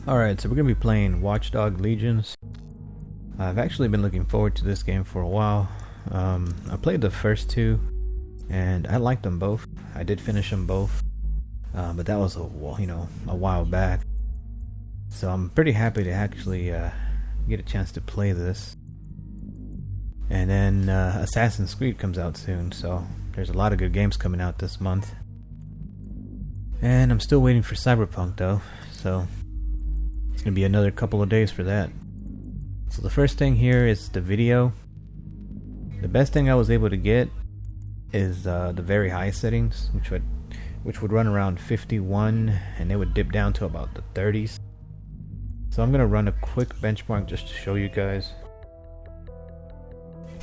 Alright, so we're going to be playing Watchdog Legions. I've actually been looking forward to this game for a while. I played the first two, and I liked them both. I did finish them both, but that was a while back. So I'm pretty happy to actually get a chance to play this. And then Assassin's Creed comes out soon, so there's a lot of good games coming out this month. And I'm still waiting for Cyberpunk though, so it's gonna be another couple of days for that. So the first thing here is the video. The best thing I was able to get is the very high settings, which would run around 51, and they would dip down to about the 30s. So I'm gonna run a quick benchmark just to show you guys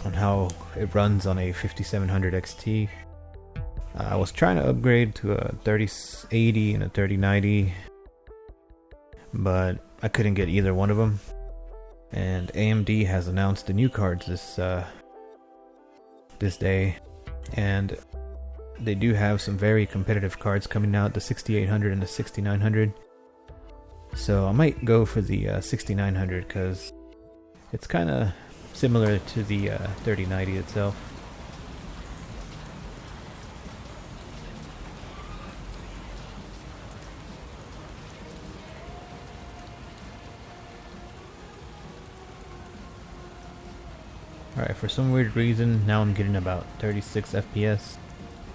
on how it runs on a 5700XT. I was trying to upgrade to a 3080 and a 3090, but I couldn't get either one of them. And AMD has announced the new cards this day, and they do have some very competitive cards coming out, the 6800 and the 6900. So I might go for the 6900 because it's kind of similar to the 3090 itself. Alright, for some weird reason, now I'm getting about 36 FPS.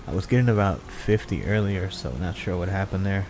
I was getting about 50 earlier, so not sure what happened there.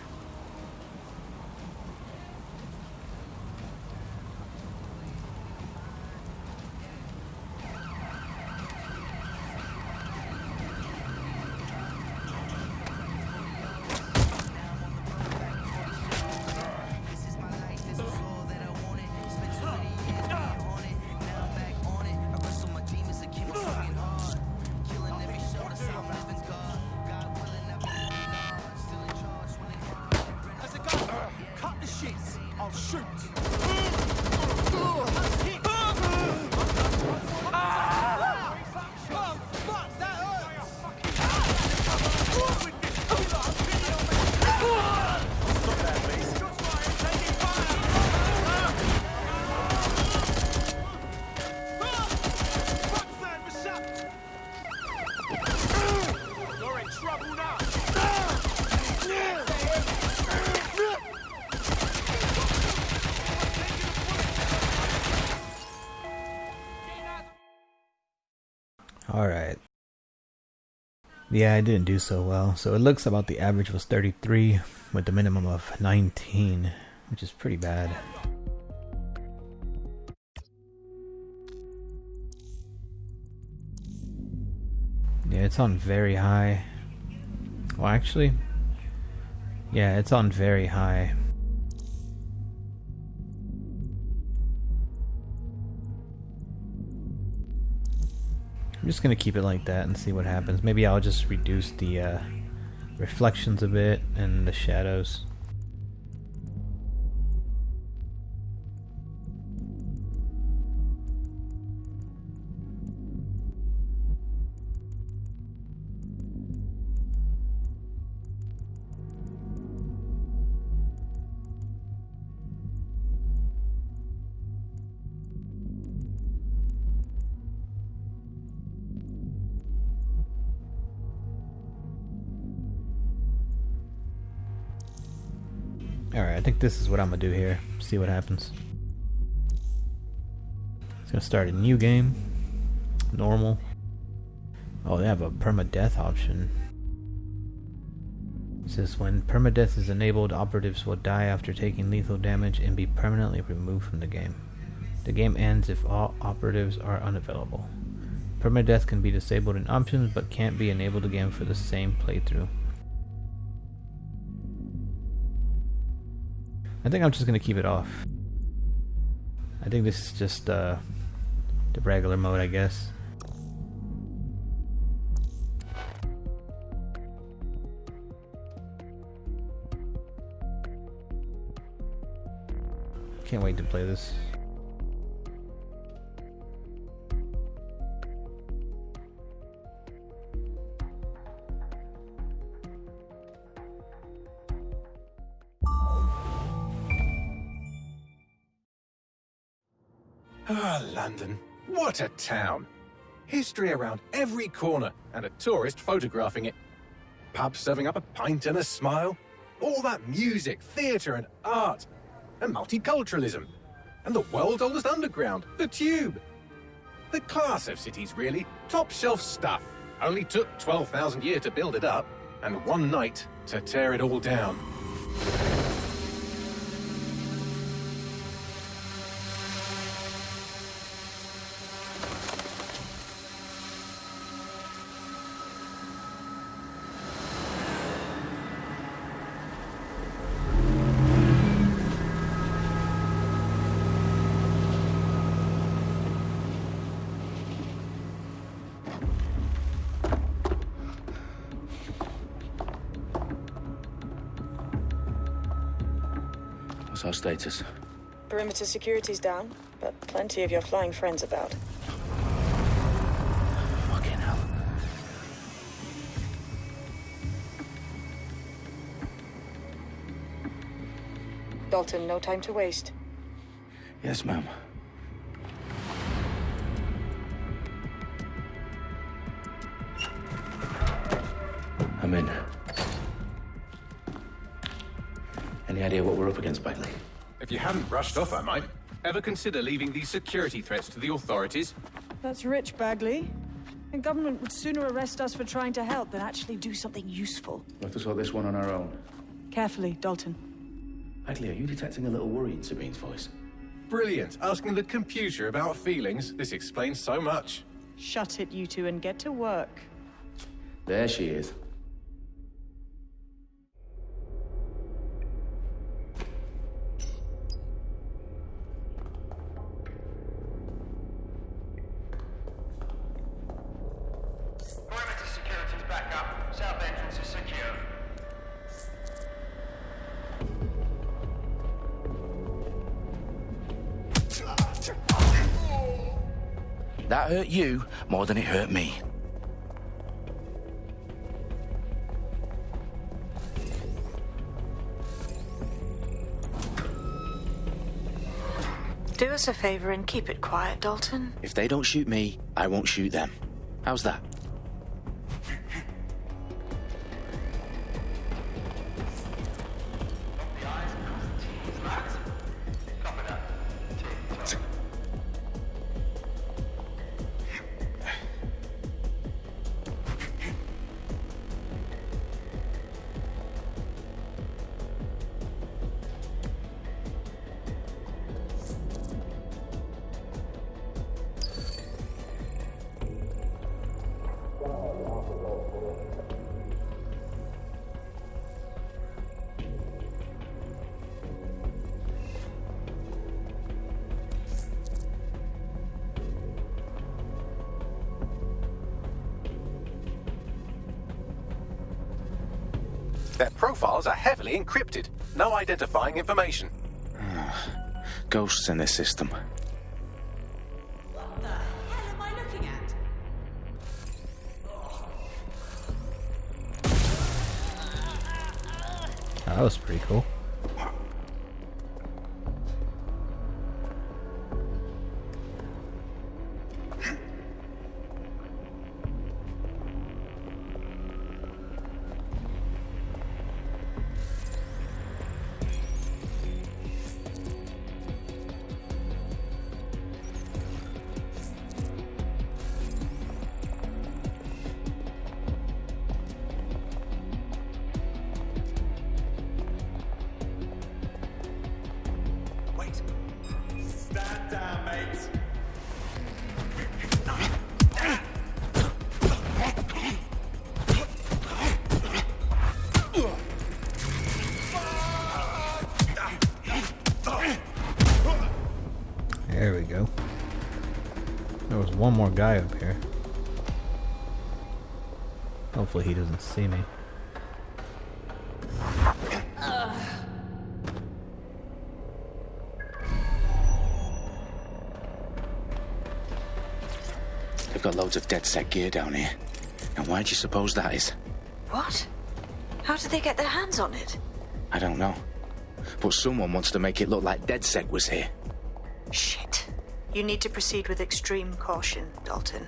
Alright. Yeah, I didn't do so well. So it looks about the average was 33 with the minimum of 19, which is pretty bad. Yeah, it's on very high. Well, actually, yeah, it's on very high. I'm just gonna keep it like that and see what happens. Maybe I'll just reduce the reflections a bit and the shadows. Alright, I think this is what I'm gonna do here. See what happens. It's gonna start a new game. Normal. Oh, they have a permadeath option. It says when permadeath is enabled, operatives will die after taking lethal damage and be permanently removed from the game. The game ends if all operatives are unavailable. Permadeath can be disabled in options but can't be enabled again for the same playthrough. I think I'm just gonna keep it off. I think this is just the regular mode, I guess. Can't wait to play this. Ah, London. What a town. History around every corner and a tourist photographing it. Pubs serving up a pint and a smile. All that music, theatre and art. And multiculturalism. And the world's oldest underground, the Tube. The class of cities, really. Top shelf stuff. Only took 12,000 years to build it up, and one night to tear it all down. What's our status? Perimeter security's down, but plenty of your flying friends about. Fucking hell. Dalton, no time to waste. Yes, ma'am. I'm in. Any idea what we're up against, Bagley? If you hadn't brushed off, I might. Ever consider leaving these security threats to the authorities? That's rich, Bagley. The government would sooner arrest us for trying to help than actually do something useful. We'll have to sort this one on our own. Carefully, Dalton. Bagley, are you detecting a little worry in Sabine's voice? Brilliant. Asking the computer about feelings. This explains so much. Shut it, you two, and get to work. There she is. Perimeter security's back up. South entrance is secure. That hurt you more than it hurt me. Do us a favor and keep it quiet, Dalton. If they don't shoot me, I won't shoot them. How's that? The eyes across the T's, lads. Copy that. Tick-tock. Their profiles are heavily encrypted. No identifying information. Ghosts in this system. What the hell am I looking at? That was pretty cool. Wait. Stand down, mate. There we go. There was one more guy up here. Hopefully he doesn't see me. They've got loads of DedSec gear down here. And why do you suppose that is? What? How did they get their hands on it? I don't know. But someone wants to make it look like DedSec was here. Shit. You need to proceed with extreme caution, Dalton.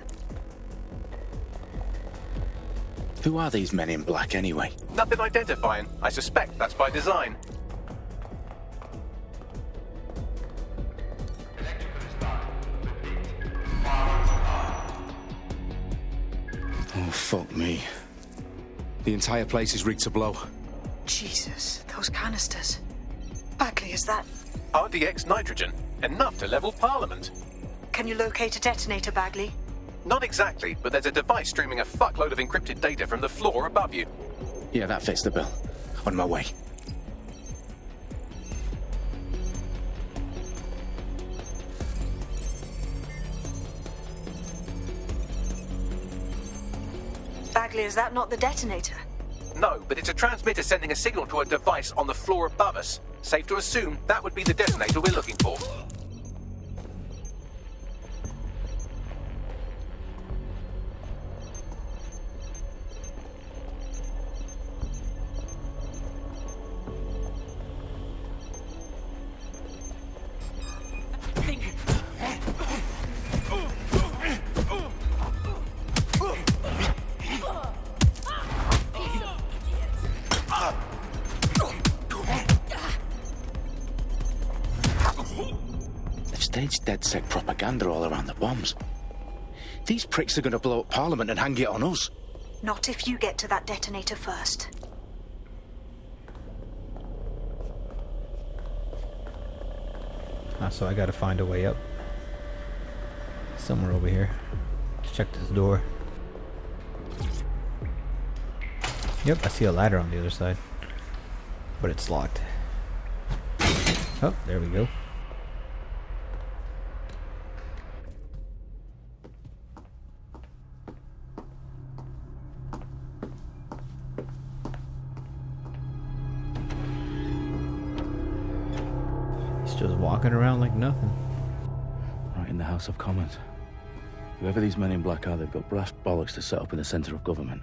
Who are these men in black anyway? Nothing identifying. I suspect that's by design. Oh, fuck me. The entire place is rigged to blow. Jesus, those canisters. Bagley, is that... RDX nitrogen. Enough to level Parliament. Can you locate a detonator, Bagley? Not exactly, but there's a device streaming a fuckload of encrypted data from the floor above you. Yeah, that fits the bill. On my way. Bagley, is that not the detonator? No, but it's a transmitter sending a signal to a device on the floor above us. Safe to assume that would be the detonator we're looking for. Staged DedSec propaganda all around the bombs. These pricks are going to blow up Parliament and hang it on us. Not if you get to that detonator first. So I gotta find a way up. Somewhere over here. Let's check this door. Yep, I see a ladder on the other side. But it's locked. Oh, there we go. Just walking around like nothing. Right in the House of Commons. Whoever these men in black are, they've got brass bollocks to set up in the centre of government.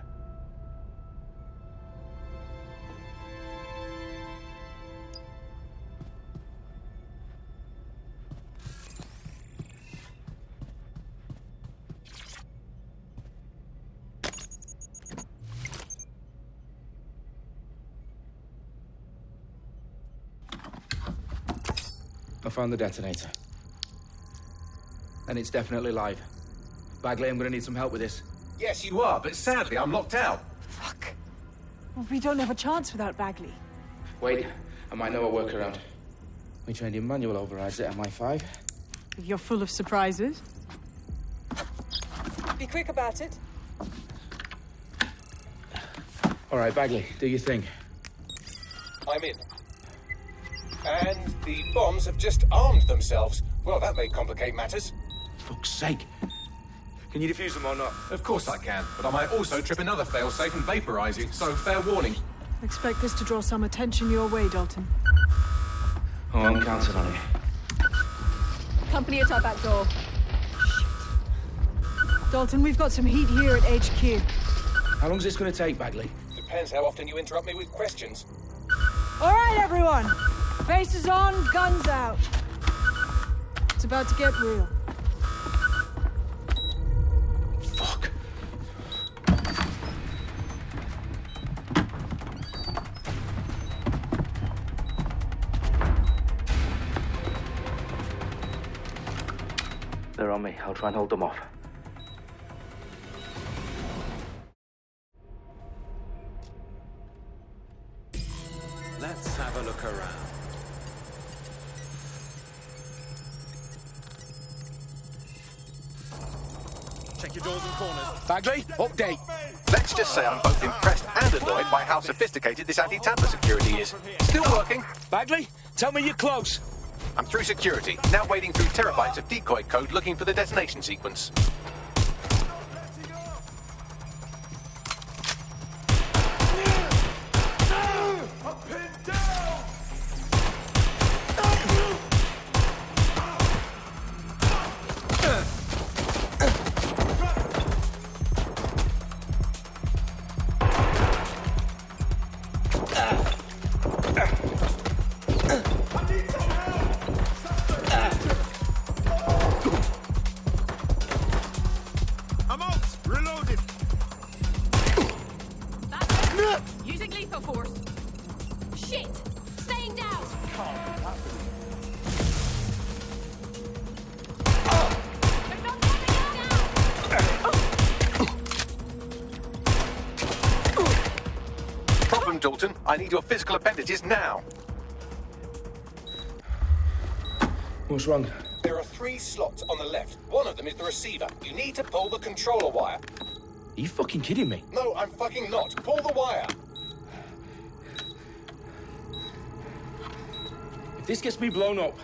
I found the detonator. And it's definitely live. Bagley, I'm gonna need some help with this. Yes, you are, but sadly I'm locked out. Fuck. We don't have a chance without Bagley. Wait, I might know a workaround. We trained in manual overrides at MI5. You're full of surprises. Be quick about it. All right, Bagley, do your thing. I'm in. And the bombs have just armed themselves. Well, that may complicate matters. Fuck's sake. Can you defuse them or not? Of course I can, but I might also trip another failsafe and vaporize you, so fair warning. Expect this to draw some attention your way, Dalton. Oh, I'm counting on it. Company at our back door. Shit. Dalton, we've got some heat here at HQ. How long is this gonna take, Bagley? Depends how often you interrupt me with questions. All right, everyone. Faces on, guns out. It's about to get real. Fuck. They're on me. I'll try and hold them off. Let's have a look around. Check your doors and corners. Bagley, update. Let's just say I'm both impressed and annoyed by how sophisticated this anti-tamper security is. Still working. Bagley, tell me you're close. I'm through security, now wading through terabytes of decoy code looking for the detonation sequence. Echo Force. Shit! Staying down! Problem, Dalton. I need your physical appendages now. What's wrong? There are 3 slots on the left. One of them is the receiver. You need to pull the controller wire. Are you fucking kidding me? No, I'm fucking not. Pull the wire. If this gets me blown up...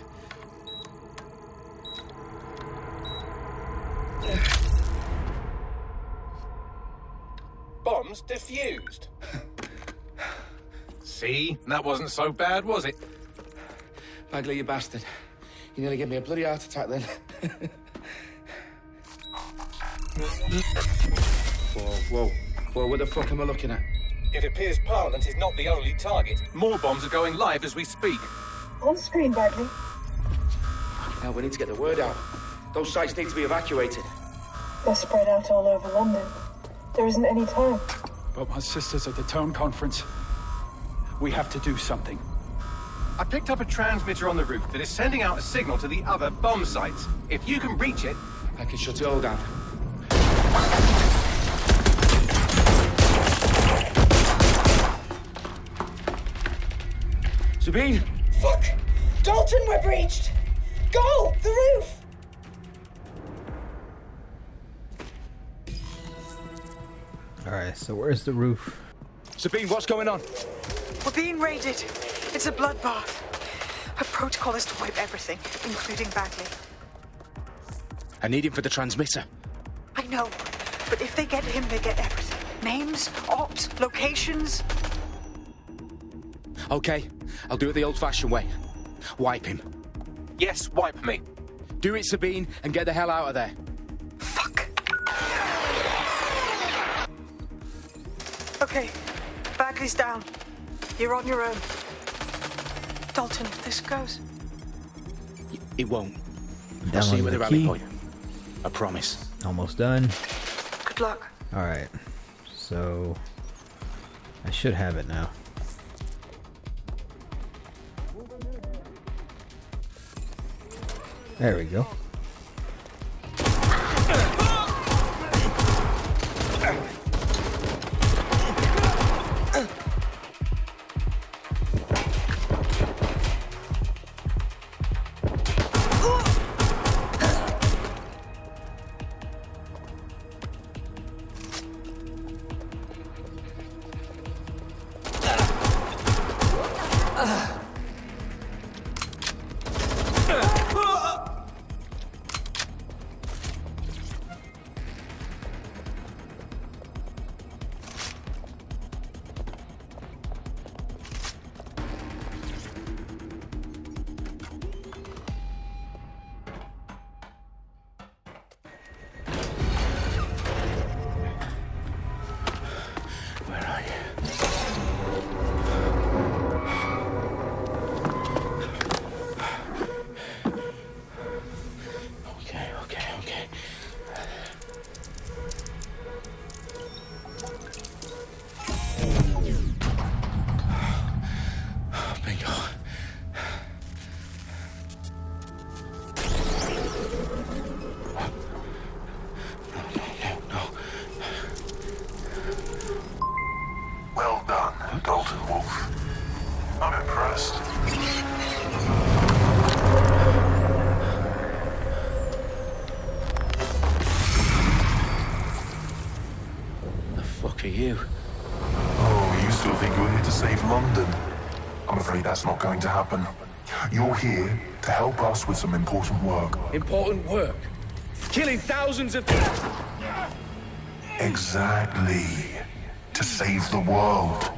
Bombs defused. See? That wasn't so bad, was it? Bagley, you bastard. You nearly gave me a bloody heart attack then. Whoa. What the fuck am I looking at? It appears Parliament is not the only target. More bombs are going live as we speak. On screen, Bagley. Now we need to get the word out. Those sites need to be evacuated. They're spread out all over London. There isn't any time. But my sister's at the town conference. We have to do something. I picked up a transmitter on the roof that is sending out a signal to the other bomb sites. If you can reach it... I can shut it all down. Sabine! Fuck! Dalton, we're breached! Go! The roof! Alright, so where's the roof? Sabine, what's going on? We're being raided. It's a bloodbath. Her protocol is to wipe everything, including Bagley. I need him for the transmitter. I know, but if they get him, they get everything. Names, ops, locations. Okay, I'll do it the old-fashioned way. Wipe him. Yes, wipe me. Do it, Sabine, and get the hell out of there. Fuck. Okay, Bagley's down. You're on your own. Dalton, if this goes... It won't. I'll Down see you with the the rally key. point. I promise. Almost done. Good luck. Alright, so I should have it now. There we go. That's not going to happen. You're here to help us with some important work. Important work? Killing thousands of... Exactly. To save the world.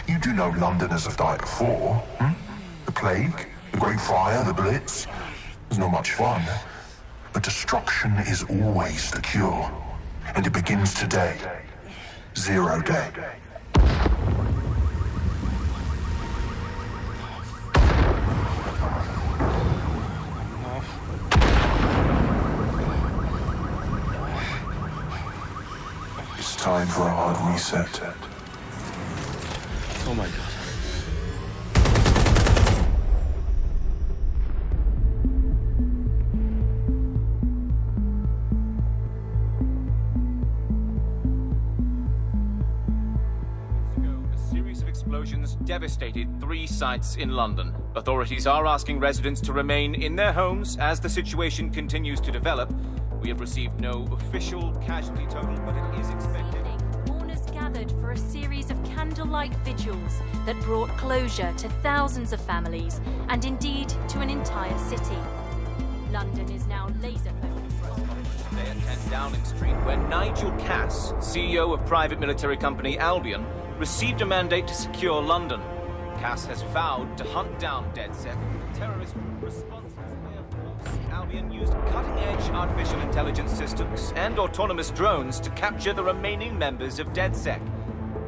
You do know Londoners have died before, hmm? The Plague, the Great Fire, the Blitz. It's not much fun. But destruction is always the cure. And it begins today. 0 day. Time for a hard reset. Oh my god. Explosions devastated 3 sites in London. Authorities are asking residents to remain in their homes as the situation continues to develop. We have received no official casualty total, but it is expected. Mourners gathered for a series of candlelight vigils that brought closure to thousands of families and indeed to an entire city. London is now laser focused. Today at 10 Downing Street, where Nigel Cass, CEO of private military company Albion, received a mandate to secure London. Cass has vowed to hunt down DedSec. Terrorist responses. Albion used cutting-edge artificial intelligence systems and autonomous drones to capture the remaining members of DedSec.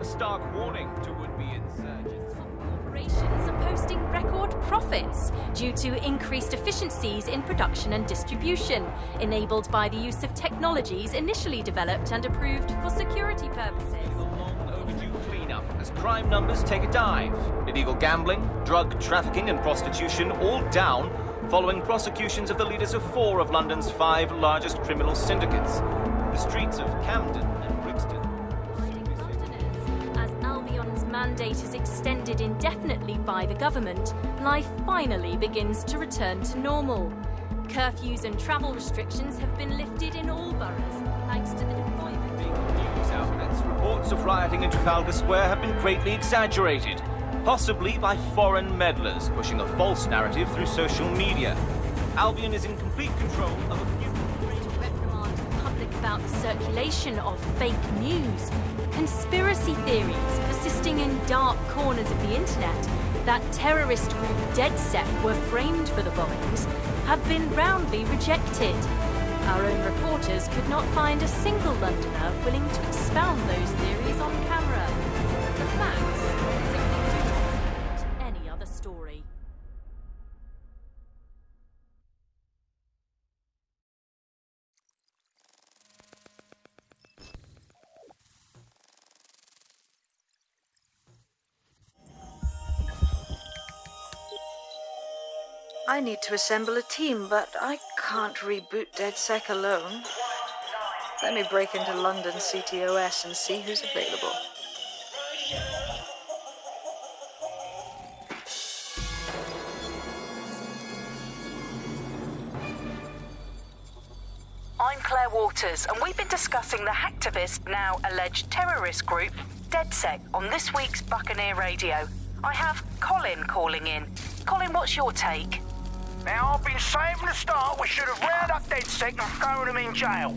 A stark warning to would-be insurgents. Corporations are posting record profits due to increased efficiencies in production and distribution, enabled by the use of technologies initially developed and approved for security purposes. As crime numbers take a dive. Illegal gambling, drug trafficking and prostitution all down following prosecutions of the leaders of 4 of London's 5 largest criminal syndicates. The streets of Camden and Brixton. As Albion's mandate is extended indefinitely by the government, life finally begins to return to normal. Curfews and travel restrictions have been lifted in all boroughs, thanks to the deployment. News outlets, reports of rioting in Trafalgar Square have been greatly exaggerated, possibly by foreign meddlers pushing a false narrative through social media. Albion is in complete control of a few... To reprimand the public about the circulation of fake news, conspiracy theories persisting in dark corners of the internet that terrorist group DedSec were framed for the bombings have been roundly rejected. Our own reporters could not find a single Londoner willing to expound those theories on camera. The facts simply do not support any other story. I need to assemble a team, but I can't reboot DedSec alone. Let me break into London CTOS and see who's available. I'm Claire Waters, and we've been discussing the hacktivist, now alleged terrorist group, DedSec, on this week's Buccaneer Radio. I have Colin calling in. Colin, what's your take? Now, I've been saying from the start we should have rounded up DedSec and thrown them in jail.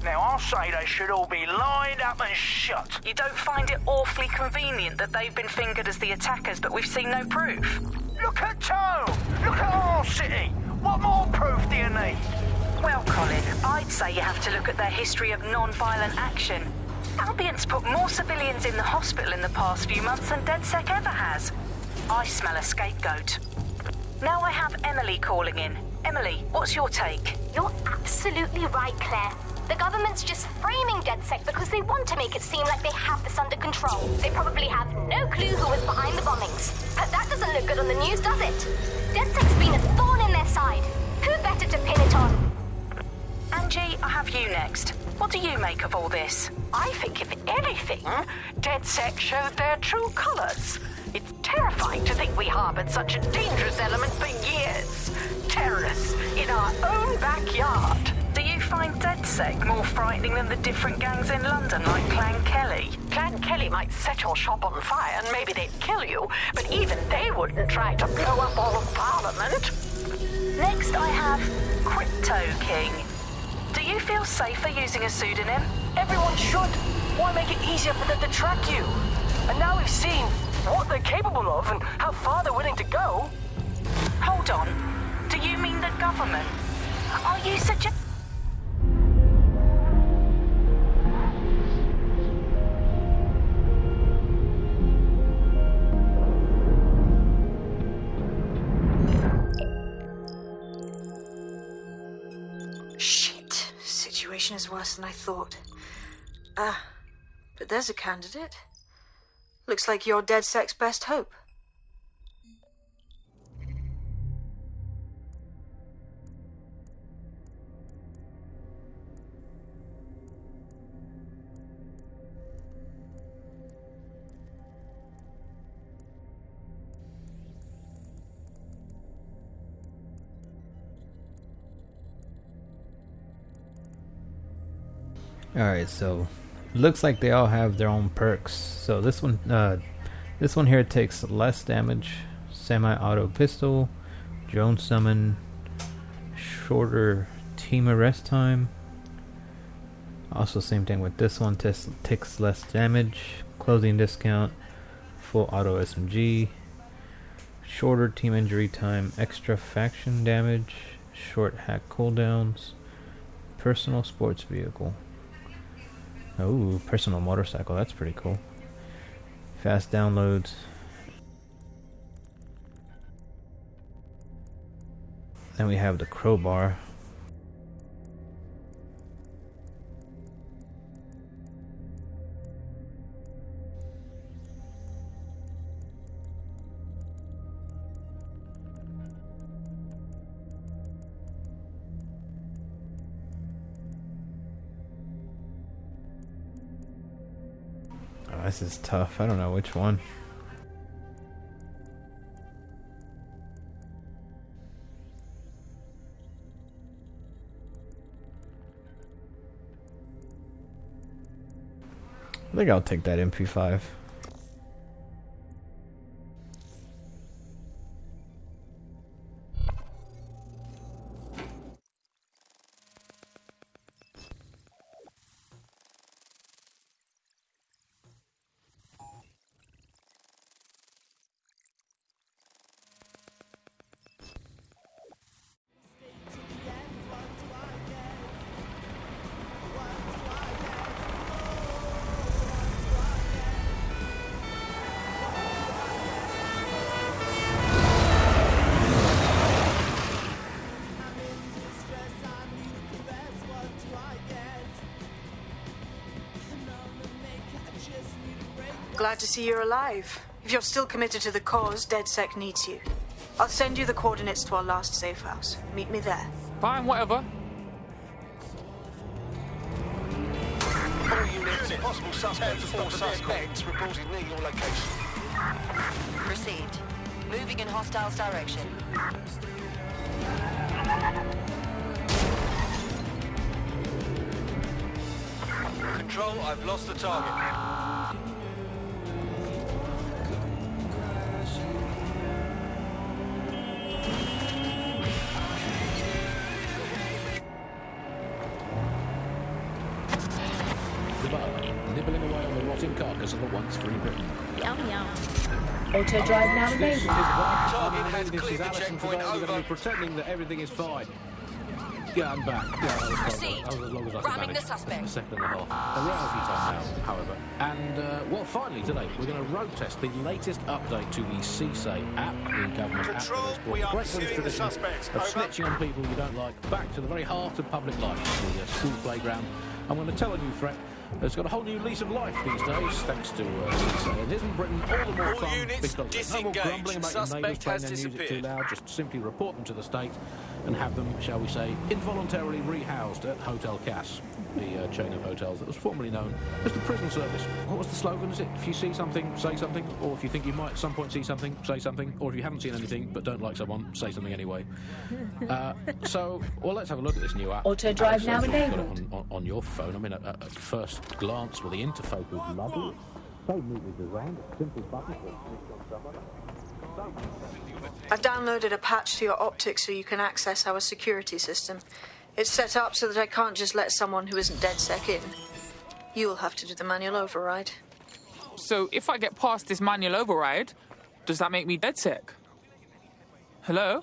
Now, I'll say they should all be lined up and shot. You don't find it awfully convenient that they've been fingered as the attackers, but we've seen no proof? Look at Tone! Look at our city! What more proof do you need? Well, Colin, I'd say you have to look at their history of non-violent action. Albion's put more civilians in the hospital in the past few months than DedSec ever has. I smell a scapegoat. Now I have Emily calling in. Emily, what's your take? You're absolutely right, Claire. The government's just framing DedSec because they want to make it seem like they have this under control. They probably have no clue who was behind the bombings. But that doesn't look good on the news, does it? DedSec's been a thorn in their side. Who better to pin it on? Angie, I have you next. What do you make of all this? I think, if anything, DedSec showed their true colours. It's terrifying to think we harboured such a dangerous element for years. Terrorists in our own backyard. Do you find DedSec more frightening than the different gangs in London, like Clan Kelly? Clan Kelly might set your shop on fire and maybe they'd kill you, but even they wouldn't try to blow up all of Parliament. Next I have Crypto King. Do you feel safer using a pseudonym? Everyone should. Why make it easier for them to track you? And now we've seen what they're capable of and how far they're willing to go. Hold on. Do you mean the government? Are you suggesting... Shit. Situation is worse than I thought. But there's a candidate. Looks like you're DedSec's best hope. Alright, so looks like they all have their own perks. So this one here takes less damage, semi-auto pistol, drone summon, shorter team arrest time. Also same thing with this one, takes less damage, closing discount, full auto SMG, shorter team injury time, extra faction damage, short hack cooldowns, personal sports vehicle. Oh, personal motorcycle, that's pretty cool. Fast downloads. Then we have the crowbar. Oh, this is tough. I don't know which one. I think I'll take that MP5. Glad to see you're alive. If you're still committed to the cause, DedSec needs you. I'll send you the coordinates to our last safe house. Meet me there. Fine, whatever. All units, possible suspects, 4 suspects reported near your location. Received. Moving in hostiles direction. Control, I've lost the target. Nibbling away on the rotting carcass of a once free Britain. Yum yum. Auto drive now enabled. Target has cleared the checkpoint We're going to over. be pretending that everything is fine. Yeah, I'm back. Yeah, that was Proceed. That was as long as I could Ramming manage. the suspect. A second and a half. A reality time now, however. And, well, finally today, we're going to road test the latest update to the CSA app, the government Control, app that has we brought are the great pursuing the tradition suspects. of Over. snitching on people you don't like back to the very heart of public life, the school playground. I'm going to tell a new threat. It's got a whole new lease of life these days, thanks to CSA. And isn't Britain all the more All fun units because there's no more disengaged. grumbling about your Suspect neighbours playing has their music too disappeared. loud? Just simply report them to the state and have them, shall we say, involuntarily rehoused at Hotel Cass, the chain of hotels that was formerly known as the prison service. What was the slogan? Is it, if you see something, say something, or if you think you might at some point see something, say something, or if you haven't seen anything but don't like someone, say something anyway. So, well, let's have a look at this new app. Auto drive now You've got it enabled. on your phone. I mean, at first glance, well, the interface is lovely. So neatly designed, a simple button for I've downloaded a patch to your optics so you can access our security system. It's set up so that I can't just let someone who isn't DedSec in. You'll have to do the manual override. So if I get past this manual override, does that make me DedSec? Hello?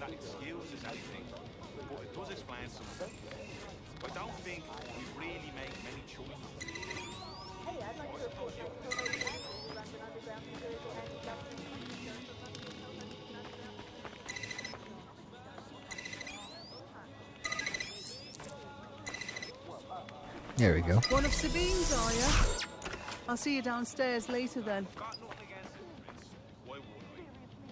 that excuses anything, but it does explain something. I don't think we really make many choices. Hey, I'd like to report London Underground vehicle There we go. One of Sabine's, are you? I'll see you downstairs later then. Got nothing against immigrants. Why would I?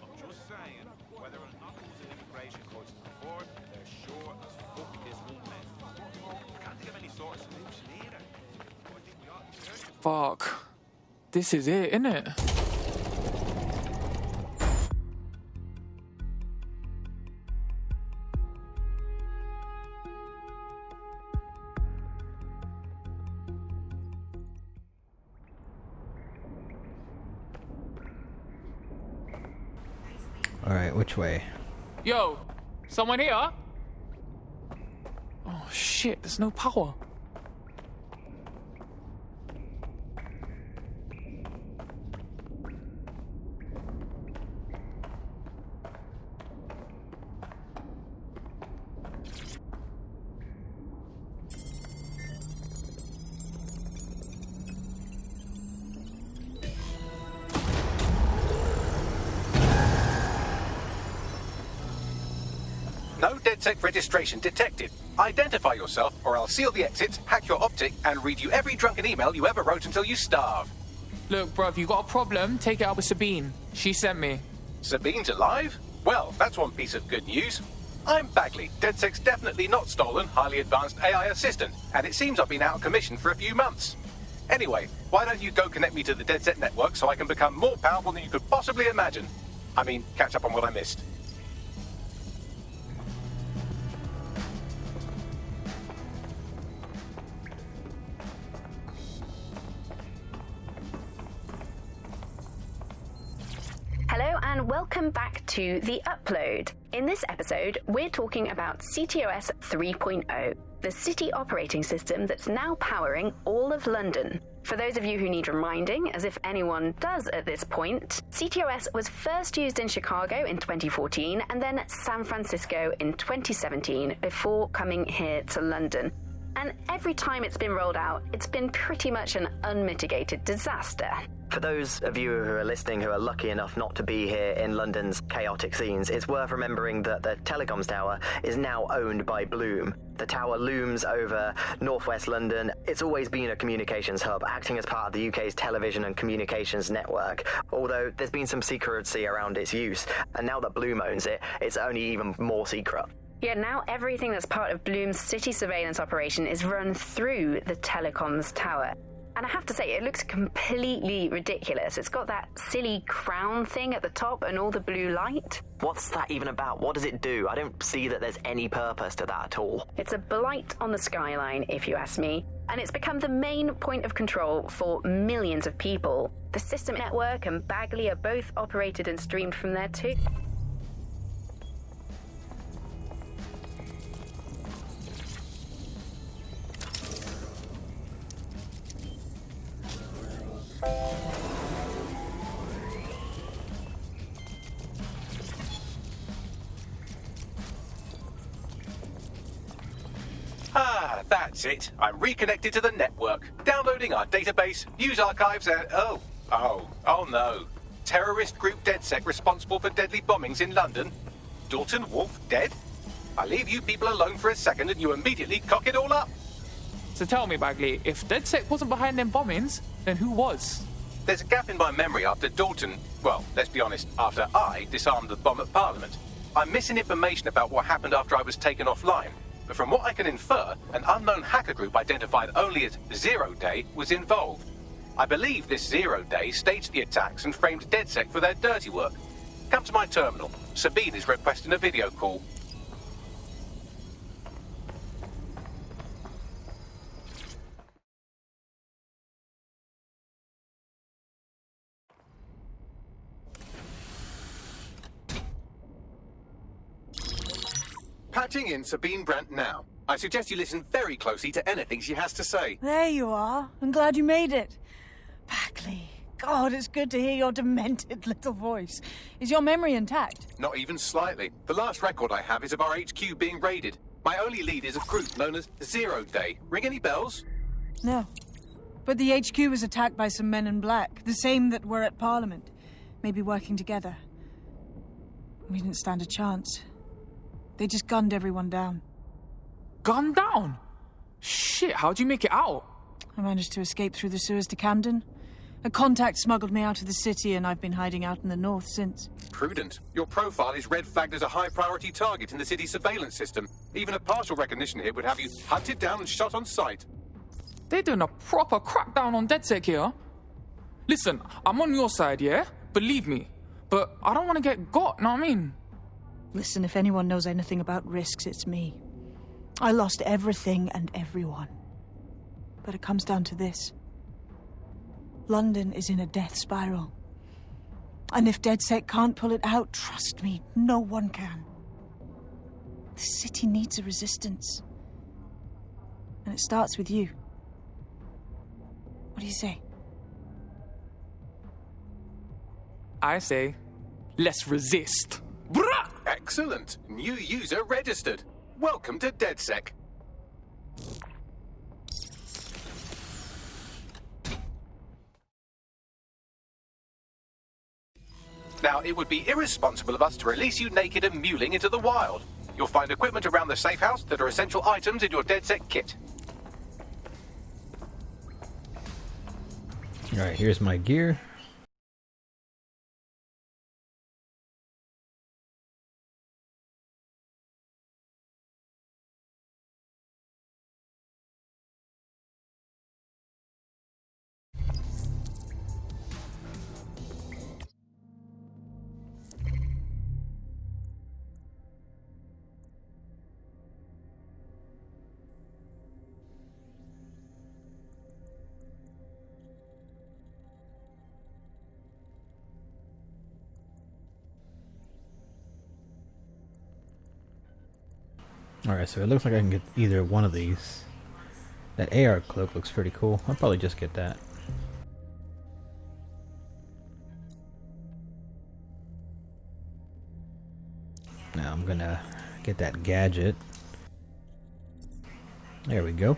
I'm just saying, whether or not there was an immigration crisis before, they're sure as fuck this one now. Can't think of any sort of solution either. I think we ought to search it. Fuck. This is it, innit? Alright, which way? Yo, someone here? Oh shit, there's no power. No DedSec registration detected. Identify yourself, or I'll seal the exits, hack your optic, and read you every drunken email you ever wrote until you starve. Look, bro, if you got a problem, take it out with Sabine. She sent me. Sabine's alive? Well, that's one piece of good news. I'm Bagley, DedSec's definitely not stolen, highly advanced AI assistant, and it seems I've been out of commission for a few months. Anyway, why don't you go connect me to the DedSec network so I can become more powerful than you could possibly imagine? I mean, catch up on what I missed. Hello and welcome back to The Upload. In this episode, we're talking about CTOS 3.0, the city operating system that's now powering all of London. For those of you who need reminding, as if anyone does at this point, CTOS was first used in Chicago in 2014 and then San Francisco in 2017 before coming here to London. And every time it's been rolled out, it's been pretty much an unmitigated disaster. For those of you who are listening who are lucky enough not to be here in London's chaotic scenes, it's worth remembering that the telecoms tower is now owned by Bloom. The tower looms over northwest London. It's always been a communications hub, acting as part of the UK's television and communications network, although there's been some secrecy around its use, and now that Bloom owns it, it's only even more secret. Yeah, now everything that's part of Bloom's city surveillance operation is run through the telecoms tower. And I have to say, it looks completely ridiculous. It's got that silly crown thing at the top and all the blue light. What's that even about? What does it do? I don't see that there's any purpose to that at all. It's a blight on the skyline, if you ask me. And it's become the main point of control for millions of people. The system network and Bagley are both operated and streamed from there too. Ah, that's it. I'm reconnected to the network, downloading our database, news archives, and oh no. Terrorist group DedSec responsible for deadly bombings in London. Dalton Wolf dead? I leave you people alone for a second and you immediately cock it all up. So tell me, Bagley, if DedSec wasn't behind them bombings, then who was? There's a gap in my memory after Dalton, well, let's be honest, after I disarmed the bomb at Parliament. I'm missing information about what happened after I was taken offline. But from what I can infer, an unknown hacker group identified only as Zero Day was involved. I believe this Zero Day staged the attacks and framed DedSec for their dirty work. Come to my terminal. Sabine is requesting a video call. Patching in Sabine Brandt now. I suggest you listen very closely to anything she has to say. There you are. I'm glad you made it. Bagley, God, it's good to hear your demented little voice. Is your memory intact? Not even slightly. The last record I have is of our HQ being raided. My only lead is a group known as Zero Day. Ring any bells? No. But the HQ was attacked by some men in black, the same that were at Parliament. Maybe working together. We didn't stand a chance. They just gunned everyone down. Gunned down? Shit, how'd you make it out? I managed to escape through the sewers to Camden. A contact smuggled me out of the city, and I've been hiding out in the north since. Prudent. Your profile is red flagged as a high-priority target in the city's surveillance system. Even a partial recognition hit would have you hunted down and shot on sight. They're doing a proper crackdown on DedSec here. Listen, I'm on your side, yeah? Believe me. But I don't want to get got, know what I mean? Listen, if anyone knows anything about risks, it's me. I lost everything and everyone. But it comes down to this. London is in a death spiral. And if DedSec can't pull it out, trust me, no one can. The city needs a resistance. And it starts with you. What do you say? I say, let's resist. Bruh! Excellent. New user registered. Welcome to DedSec. Now, it would be irresponsible of us to release you naked and mewling into the wild. You'll find equipment around the safe house that are essential items in your DedSec kit. Alright, here's my gear. Alright, so it looks like I can get either one of these. That AR cloak looks pretty cool. I'll probably just get that. Now I'm gonna get that gadget. There we go.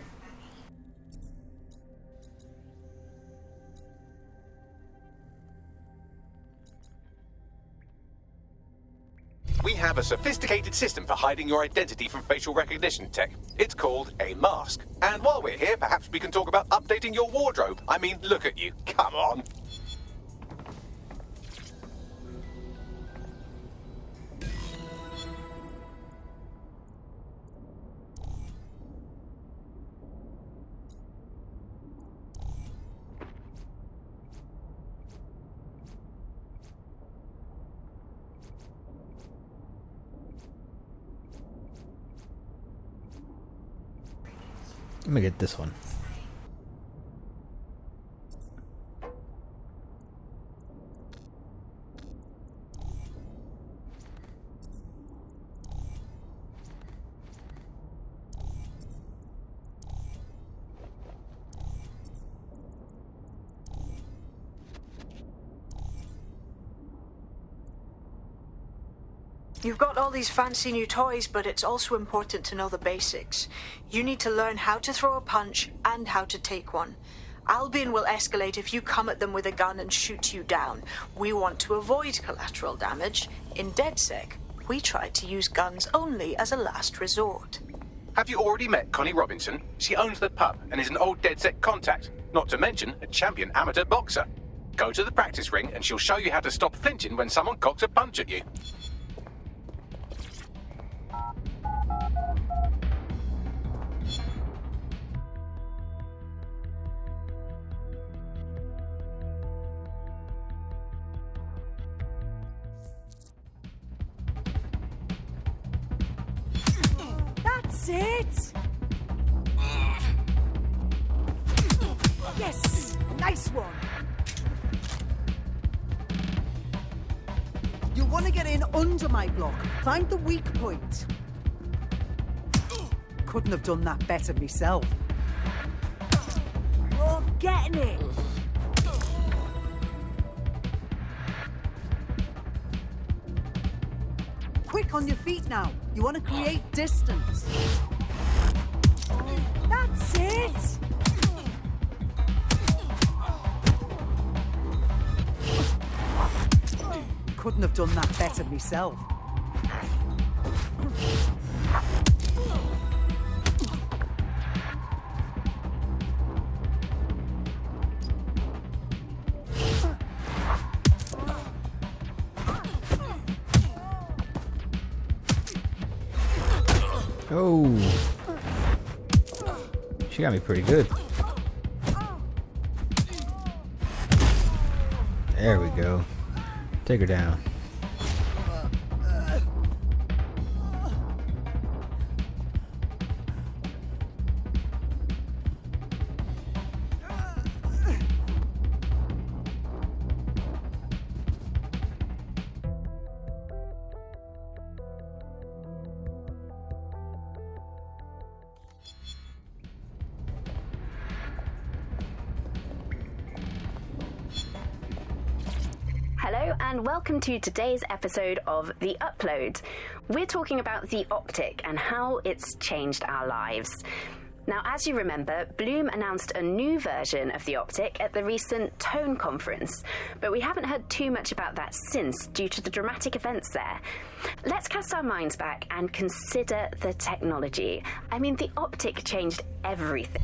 We have a sophisticated system for hiding your identity from facial recognition tech. It's called a mask. And while we're here, perhaps we can talk about updating your wardrobe. I mean, look at you. Come on. Let me get this one. You've got all these fancy new toys, but it's also important to know the basics. You need to learn how to throw a punch and how to take one. Albion will escalate if you come at them with a gun and shoot you down. We want to avoid collateral damage. In DedSec, we try to use guns only as a last resort. Have you already met Connie Robinson? She owns the pub and is an old DedSec contact, not to mention a champion amateur boxer. Go to the practice ring and she'll show you how to stop flinching when someone cocks a punch at you. That's it! Yes! Nice one! You'll want to get in under my block. Find the weak point. Couldn't have done that better myself. You're getting it! quick on your feet now. You want to create distance. That's it! Couldn't have done that better myself. Oh, she got me pretty good. There we go. Take her down. Hello and welcome to today's episode of The Upload. We're talking about the optic and how it's changed our lives. Now, as you remember, Bloom announced a new version of the optic at the recent Tone conference, but we haven't heard too much about that since due to the dramatic events there. Let's cast our minds back and consider the technology. I mean, the optic changed everything.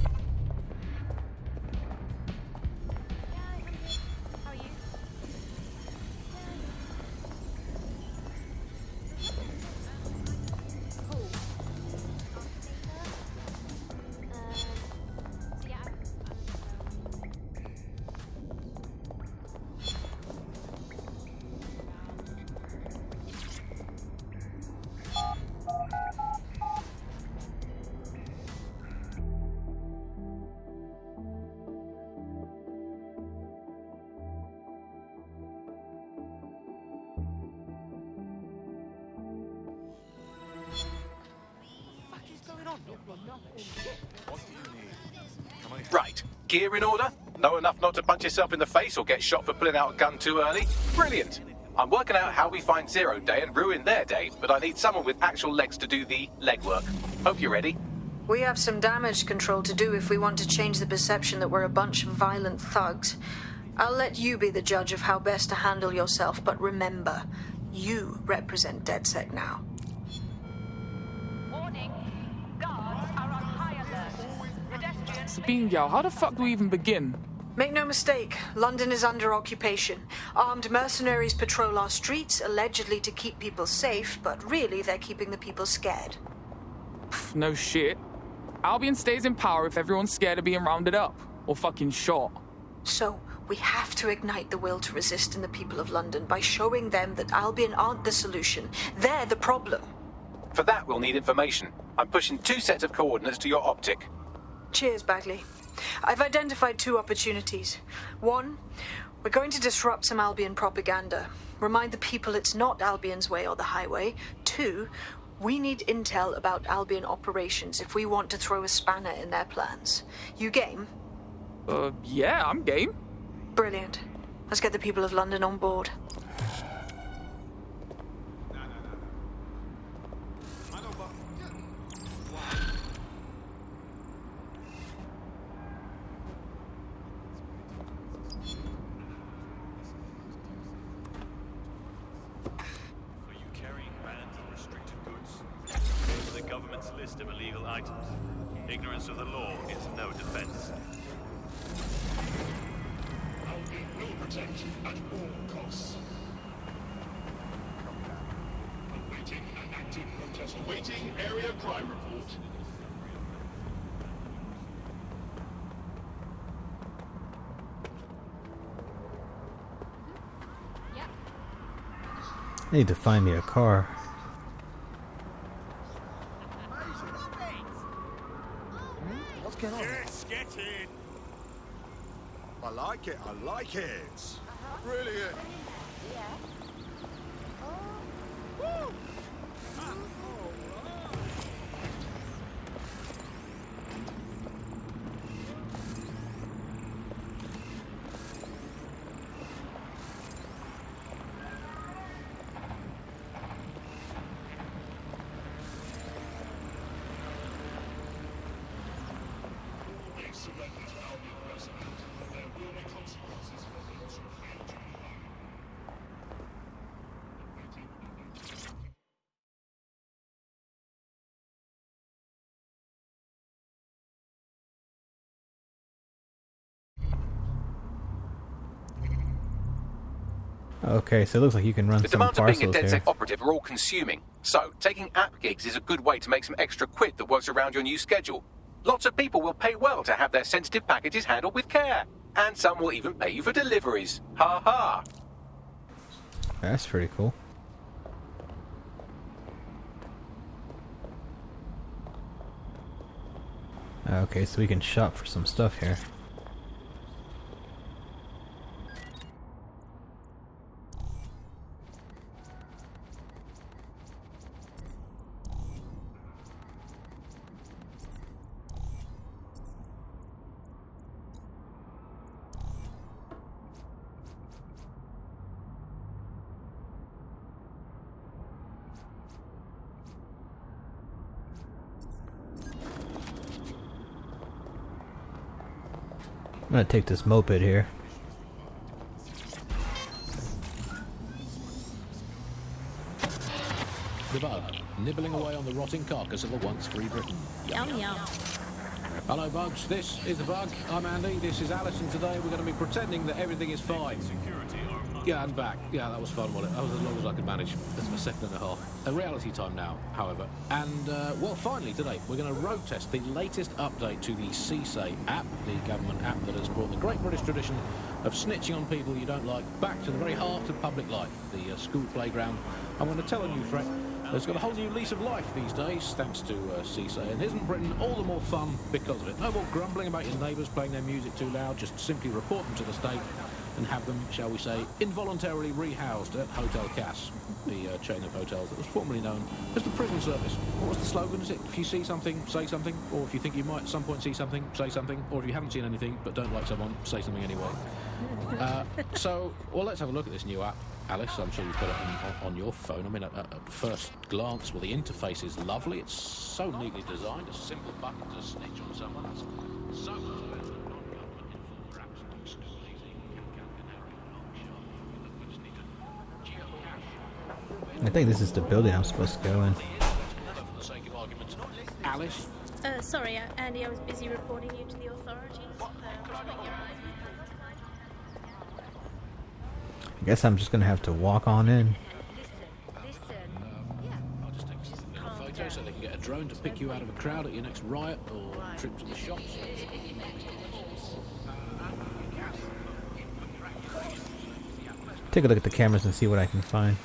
Right, gear in order? Know enough not to punch yourself in the face or get shot for pulling out a gun too early? Brilliant! I'm working out how we find Zero Day and ruin their day, but I need someone with actual legs to do the legwork. Hope you're ready. We have some damage control to do if we want to change the perception that we're a bunch of violent thugs. I'll let you be the judge of how best to handle yourself, but remember, you represent DedSec now. Sabine Gal, how the fuck do we even begin? Make no mistake, London is under occupation. Armed mercenaries patrol our streets, allegedly to keep people safe, but really they're keeping the people scared. Pff, no shit. Albion stays in power if everyone's scared of being rounded up or fucking shot. So, we have to ignite the will to resist in the people of London by showing them that Albion aren't the solution. They're the problem. For that, we'll need information. I'm pushing 2 sets of coordinates to your optic. Cheers, Bagley. I've identified 2 opportunities. 1, we're going to disrupt some Albion propaganda. Remind the people it's not Albion's way or the highway. 2, we need intel about Albion operations if we want to throw a spanner in their plans. You game? Yeah, I'm game. Brilliant. Let's get the people of London on board. List of illegal items. Ignorance of the law is no defense. Albion will protect at all costs. Awaiting an active protest. Awaiting area crime report. I need to find me a car. Yes, get in. I like it, I like it. Brilliant. Okay, so it looks like you can run The some demands of being a parcels DedSec here. operative are all consuming, so taking app gigs is a good way to make some extra quid that works around your new schedule. Lots of people will pay well to have their sensitive packages handled with care, and some will even pay you for deliveries. Ha ha! That's pretty cool. Okay, so we can shop for some stuff here. I'm gonna take this moped here. The bug, nibbling away on the rotting carcass of a once free Britain. Yum yum. Hello, Bugs. This is the Bug. I'm Andy. This is Alice, and today we're going to be pretending that everything is fine. Yeah, I'm back. Yeah, that was fun, wasn't it? That was as long as I could manage. That's my second and a half. A reality time now, however. And, well, finally, today, we're going to road test the latest update to the CSA app, the government app that has brought the great British tradition of snitching on people you don't like back to the very heart of public life, the school playground. I'm going to tell a new threat that's got a whole new lease of life these days, thanks to CSA. And isn't Britain all the more fun because of it? No more grumbling about your neighbours playing their music too loud, just simply report them to the state and have them, shall we say, involuntarily rehoused at Hotel Cass, the chain of hotels that was formerly known as the prison service. What was the slogan? Is it, if you see something, say something, or if you think you might at some point see something, say something, or if you haven't seen anything but don't like someone, say something anyway. So, well, let's have a look at this new app. Alice, I'm sure you've got it on your phone. I mean, at first glance, well, the interface is lovely. It's so neatly designed. A simple button to snitch on someone. It's so much better than non-government informer apps like Stoolies, Canary, Longshark. We just need to geocache. I think this is the building I'm supposed to go in. For the sake of argument, Alice. Sorry, Andy, I was busy reporting you to the authorities. I guess I'm just gonna have to walk on in. I'll just take a photo so they can get a drone to pick you out of a crowd at your next riot or trip to the shops. Take a look at the cameras and see what I can find.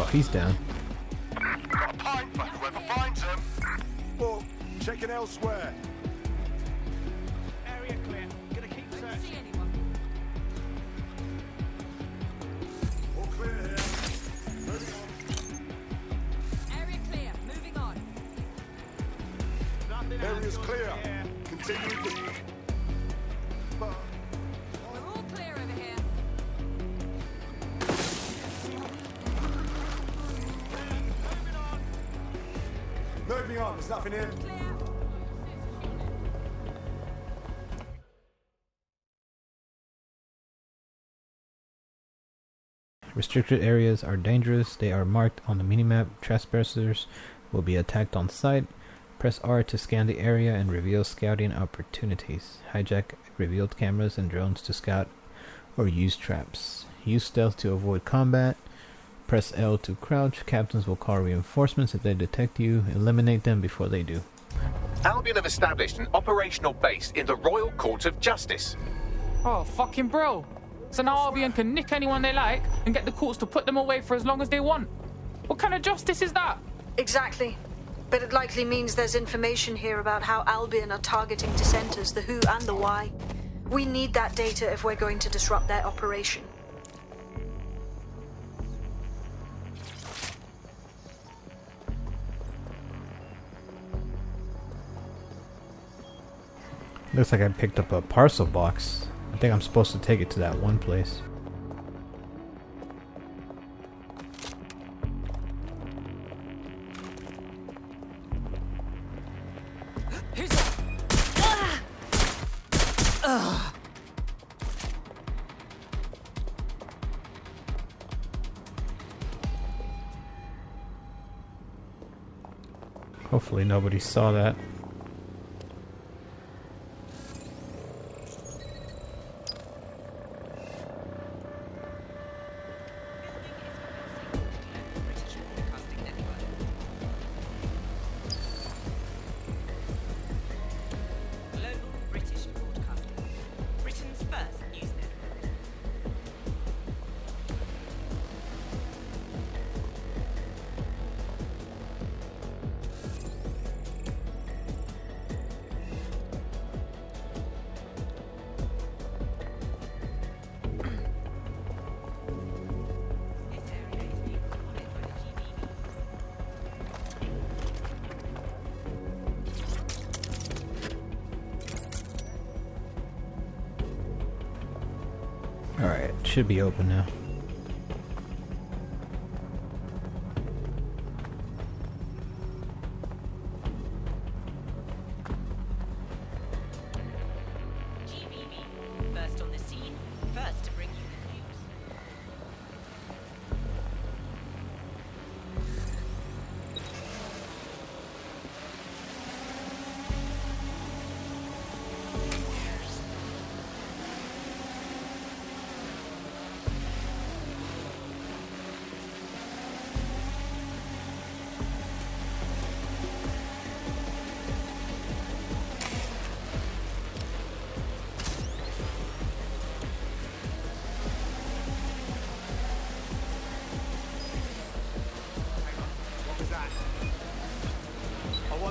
Oh, he's down. Got a pint for whoever finds him. Well, checking elsewhere. Area clear. Gonna keep searching. All clear here. Moving on. Area clear. Moving on. Area's clear. Continue. But We're all clear over here. moving on. There's nothing here. Restricted areas are dangerous. They are marked on the minimap. Trespassers will be attacked on sight. Press R to scan the area and reveal scouting opportunities. Hijack revealed cameras and drones to scout or use traps. Use stealth to avoid combat. Press L to crouch. Captains will call reinforcements if they detect you. Eliminate them before they do. Albion have established an operational base in the Royal Court of Justice. Oh, fucking bro. So now Albion can nick anyone they like and get the courts to put them away for as long as they want. What kind of justice is that? Exactly. But it likely means there's information here about how Albion are targeting dissenters, the who and the why. We need that data if we're going to disrupt their operation. Looks like I picked up a parcel box. I think I'm supposed to take it to that one place. Hopefully nobody saw that. Alright, should be open now. First on the scene, first to bring you the news.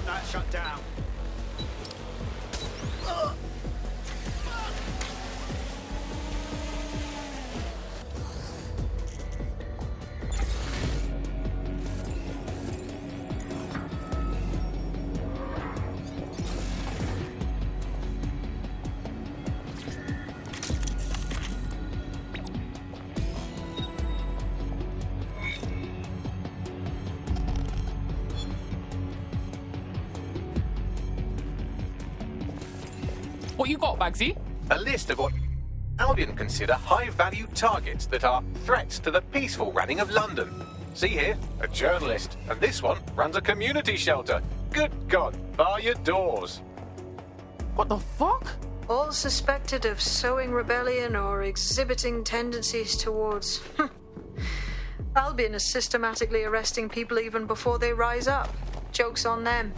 That shut down. What you got, Bagsy? A list of what Albion consider high-value targets that are threats to the peaceful running of London. See here, a journalist, and this one runs a community shelter. Good God, bar your doors. What the fuck? All suspected of sowing rebellion or exhibiting tendencies towards... Albion is systematically arresting people even before they rise up. Joke's on them.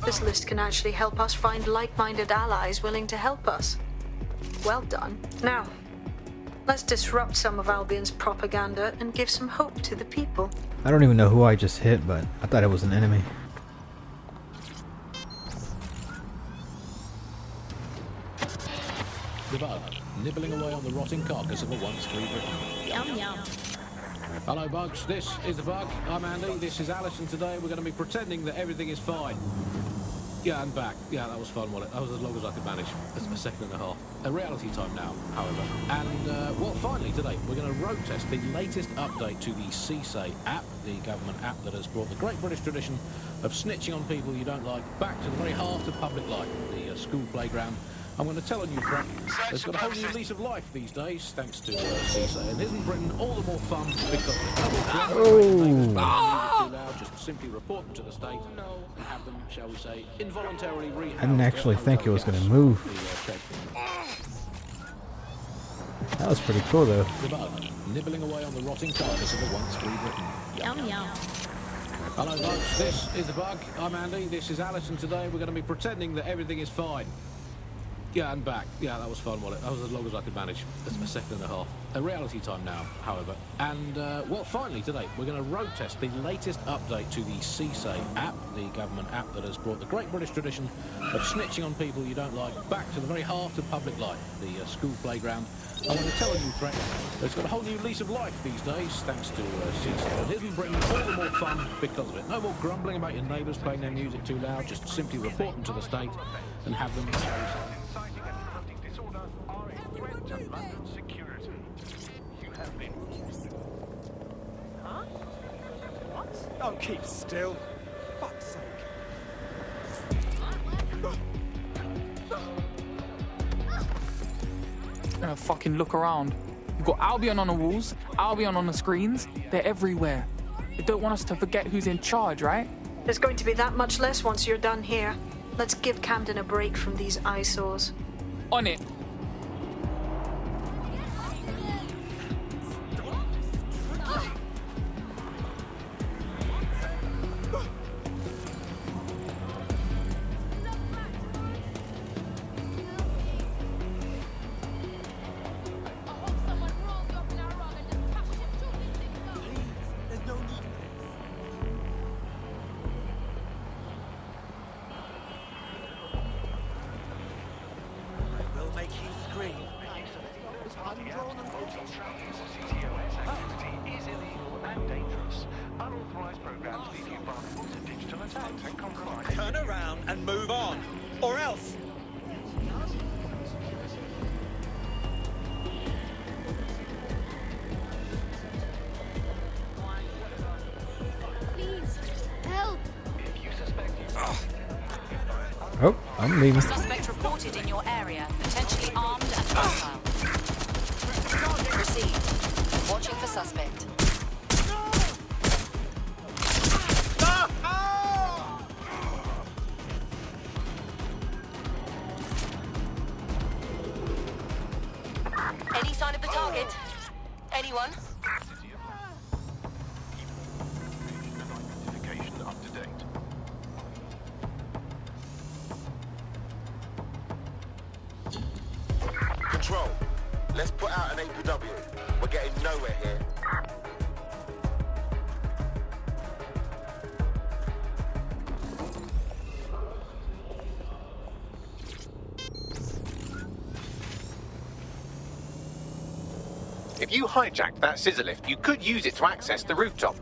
This list can actually help us find like-minded allies willing to help us. Well done. Now, let's disrupt some of Albion's propaganda and give some hope to the people. I don't even know who I just hit, but I thought it was an enemy. The bug, nibbling away on the rotting carcass of a once free Britain. Yum yum. Hello, Bugs. This is the Bug. I'm Andy. This is Alice, and today we're going to be pretending that everything is fine. Yeah, I'm back. Yeah, that was fun, wasn't it? That was as long as I could manage. That's a second and a half. A reality time now, however. And, well, finally, today, we're going to road test the latest update to the CSA app, the government app that has brought the great British tradition of snitching on people you don't like back to the very heart of public life, the school playground. I'm going to tell a new friend that's got a whole new lease of life these days, thanks to CSA. And isn't Britain all the more fun because the double just simply report them to the state and have them, shall we say, involuntarily rehoused. I didn't actually think it was going to move. That was pretty cool, though. The bug, nibbling away on the rotting carcass of a once free Britain. Yum yum. Hello, Bugs. This is the Bug. I'm Andy. This is Alice, and today we're going to be pretending that everything is fine. Yeah, and back. Yeah, that was fun, wasn't it? That was as long as I could manage. That's a second and a half. A reality time now, however. And, well, finally today, we're going to road test the latest update to the CSAVE app, the government app that has brought the great British tradition of snitching on people you don't like back to the very heart of public life, the school playground. I want to tell a new threat that's got a whole new lease of life these days, thanks to CSAVE. And it'll bring all the more fun because of it. No more grumbling about your neighbours playing their music too loud. Just simply report them to the state and have them Huh? What? Don't keep still. Fuck's sake. Gonna fucking look around. You've got Albion on the walls, Albion on the screens. They're everywhere. They don't want us to forget who's in charge, right? There's going to be that much less once you're done here. Let's give Camden a break from these eyesores. On it. Turn around and move on, or else. Please, help! Oh, I'm leaving. Suspect reported in your area, potentially armed and hostile. Proceed. Watching for suspect. Any sign of the target? Anyone? Identification up to date. Control, let's put out an APW. We're getting nowhere here. If you hijacked that scissor lift, you could use it to access the rooftop.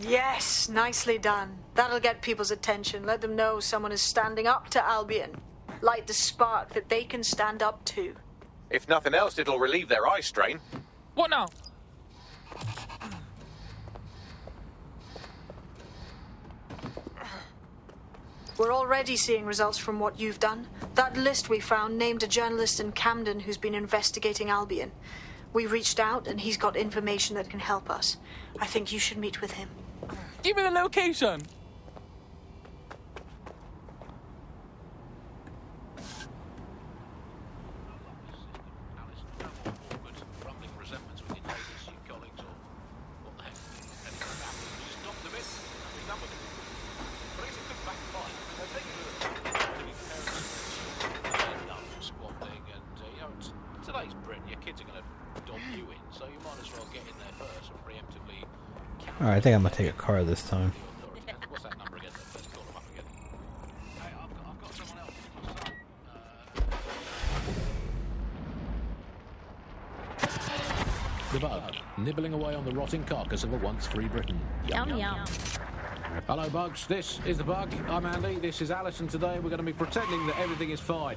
Yes, nicely done. That'll get people's attention. Let them know someone is standing up to Albion. Light the spark that they can stand up to. If nothing else, it'll relieve their eye strain. What now? We're already seeing results from what you've done. That list we found named a journalist in Camden who's been investigating Albion. We reached out and he's got information that can help us. I think you should meet with him. Give me the location. Today's Britain, your kids are going to dog you in, so you might as well get in there first and preemptively. Alright, I think I'm gonna take a car this time. What's that number again? Let's call them up again. Hey, I've got someone else. The Bug, nibbling away on the rotting carcass of a once free Britain. Yum, yum. Hello, Bugs. This is The Bug. I'm Andy. This is Alice, and today we're going to be pretending that everything is fine.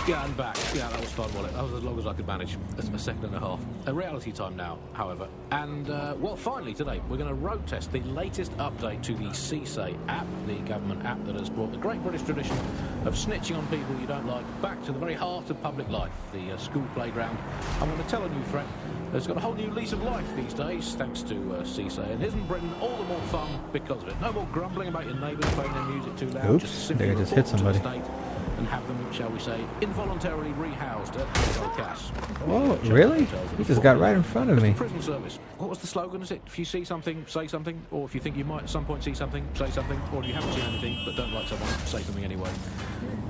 Yeah, I'm back. Yeah, that was fun, wasn't it? That was as long as I could manage. That's a second and a half. A reality time now, however. And, well, finally today, we're going to road test the latest update to the CSA app, the government app that has brought the great British tradition of snitching on people you don't like back to the very heart of public life, the school playground. I'm going to tell a new threat that's got a whole new lease of life these days, thanks to CSA. And isn't Britain all the more fun because of it? No more grumbling about your neighbours playing their music too loud. Oops, just simply they just hit somebody. And have them, shall we say, involuntarily rehoused at Hotel Cass. Whoa, really? He just got right in front of me. Prison service. What was the slogan? Is it, if you see something, say something? Or if you think you might at some point see something, say something? Or if you haven't seen anything but don't like someone, say something anyway.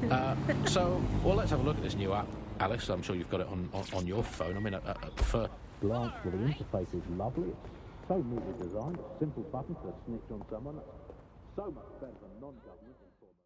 Well, let's have a look at this new app. Alice, I'm sure you've got it on your phone. I mean, at first glance, well, the interface is lovely. It's so neatly designed. A simple button for a snitch on someone. So much better than non-government.